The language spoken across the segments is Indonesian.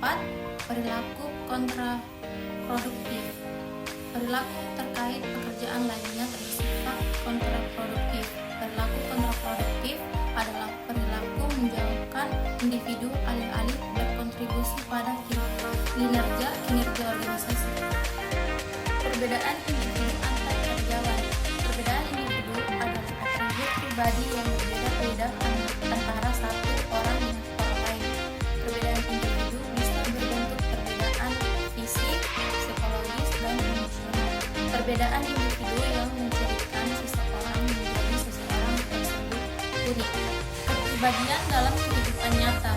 keempat, perilaku kontraproduktif. Perilaku terkait pekerjaan lainnya bersifat kontraproduktif. Perilaku kontraproduktif adalah perilaku menjauhkan individu alih-alih berkontribusi pada kinerja organisasi. Perbedaan individu antar karyawan. Perbedaan individu adalah atribut pribadi yang berbeda-beda antara satu orang dengan orang lain. Perbedaan individu bisa berbentuk perbedaan fisik, psikologis, dan emosional. Perbedaan individu yang menjadikan seseorang menjadi seseorang tersebut unik. Kepribadian dalam kehidupan nyata.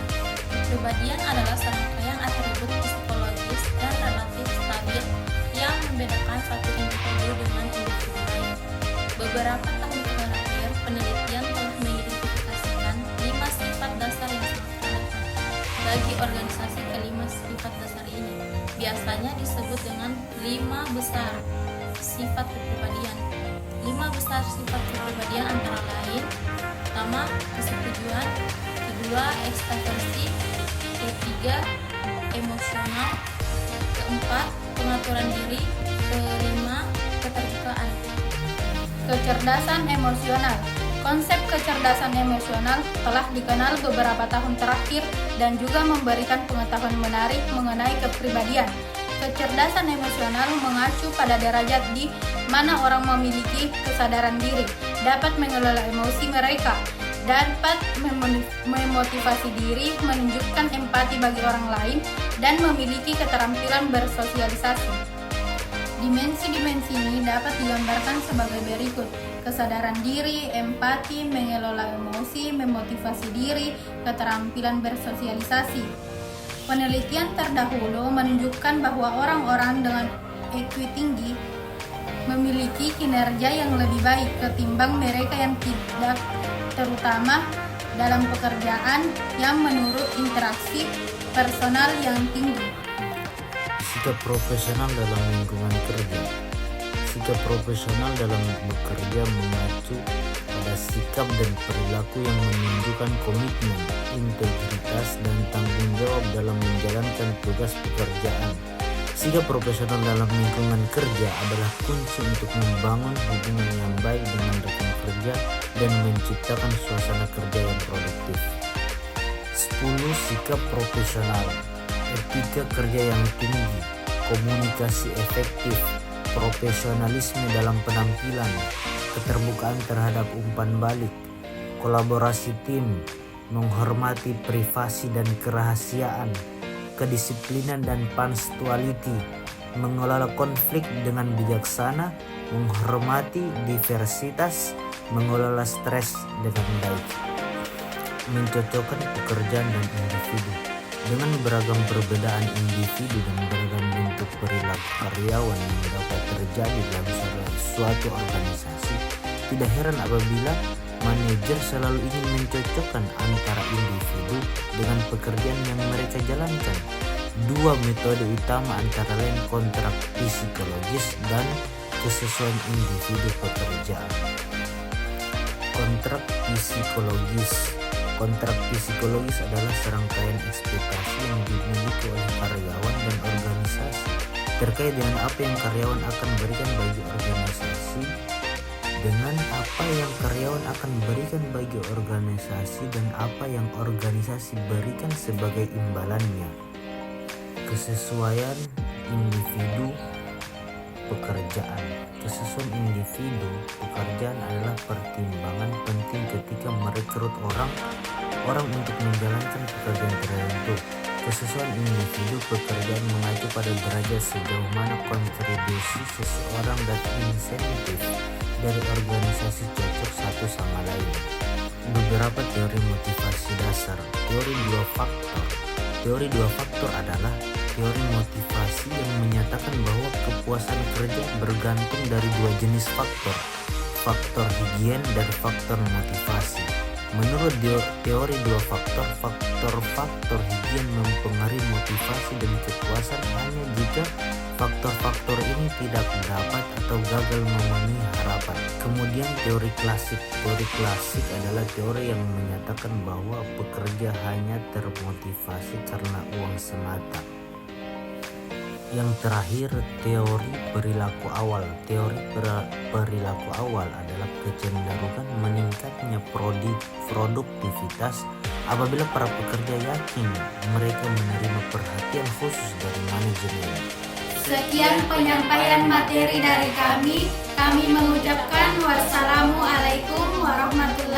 Kepribadian adalah serangkaian atribut psikologis dan relatif stabil yang membedakan satu individu dengan individu lain. Beberapa tahun terakhir, penelitian telah mengidentifikasikan 5 sifat dasar yang sangat relevan bagi organisasi. Kelima sifat dasar ini biasanya disebut dengan 5 besar sifat kepribadian. 5 besar sifat kepribadian antara lain: pertama, kesetujuan; kedua, ekstraversi; ketiga, emosional; keempat, pengaturan diri; kelima, keterbukaan. Kecerdasan emosional. Konsep kecerdasan emosional telah dikenal beberapa tahun terakhir dan juga memberikan pengetahuan menarik mengenai kepribadian. Kecerdasan emosional mengacu pada derajat di mana orang memiliki kesadaran diri, dapat mengelola emosi mereka, dapat memotivasi diri, menunjukkan empati bagi orang lain, dan memiliki keterampilan bersosialisasi. Dimensi-dimensi ini dapat digambarkan sebagai berikut: kesadaran diri, empati, mengelola emosi, memotivasi diri, keterampilan bersosialisasi. Penelitian terdahulu menunjukkan bahwa orang-orang dengan IQ tinggi memiliki kinerja yang lebih baik ketimbang mereka yang tidak, terutama dalam pekerjaan yang menurut interaksi personal yang tinggi. Sikap profesional dalam lingkungan kerja. Sikap profesional dalam bekerja mengacu pada sikap dan perilaku yang menunjukkan komitmen, integritas, dan tanggung jawab dalam menjalankan tugas pekerjaan. Sikap profesional dalam lingkungan kerja adalah kunci untuk membangun hubungan yang baik dengan rekan kerja dan menciptakan suasana kerja yang produktif. 10 sikap profesional. Etika kerja yang tinggi, komunikasi efektif, profesionalisme dalam penampilan, keterbukaan terhadap umpan balik, kolaborasi tim, menghormati privasi dan kerahasiaan, kedisiplinan dan punctuality, mengelola konflik dengan bijaksana, menghormati diversitas, mengelola stres dengan baik. Mencocokkan pekerjaan dan individu. Dengan beragam perbedaan individu dan beragam bentuk perilaku karyawan yang dapat terjadi dalam suatu organisasi, tidak heran apabila manajer selalu ingin mencocokkan antara individu dengan pekerjaan yang mereka jalankan. 2 metode utama antara lain kontrak psikologis dan kesesuaian individu pekerjaan. Kontrak psikologis. Kontrak psikologis adalah serangkaian ekspektasi yang dimiliki oleh karyawan dan organisasi terkait dengan apa yang karyawan akan berikan bagi organisasi, dengan apa yang karyawan akan berikan bagi organisasi, dan apa yang organisasi berikan sebagai imbalannya. Kesesuaian individu pekerjaan. Kesesuaian individu pekerjaan adalah pertimbangan penting ketika merekrut orang untuk menjalankan pekerjaan tertentu. Kesesuaian individu pekerjaan mengacu pada derajat sejauh mana kontribusi seseorang dan insentif dari organisasi cocok satu sama lain. Beberapa teori motivasi dasar. Teori 2 faktor. Teori 2 faktor adalah teori motivasi yang menyatakan bahwa kepuasan kerja bergantung dari 2 jenis faktor: faktor higien dan faktor motivasi. Menurut teori dua faktor higien mempengaruhi motivasi dan kepuasan hanya jika faktor-faktor ini tidak dapat atau gagal memenuhi harapan. Kemudian teori klasik adalah teori yang menyatakan bahwa pekerja hanya termotivasi karena uang semata. Yang terakhir, teori perilaku awal. Teori perilaku awal adalah kecenderungan meningkatnya produktivitas apabila para pekerja yakin mereka menerima perhatian khusus dari manajemen. Sekian penyampaian materi dari kami. Kami mengucapkan wassalamualaikum warahmatullahi wabarakatuh.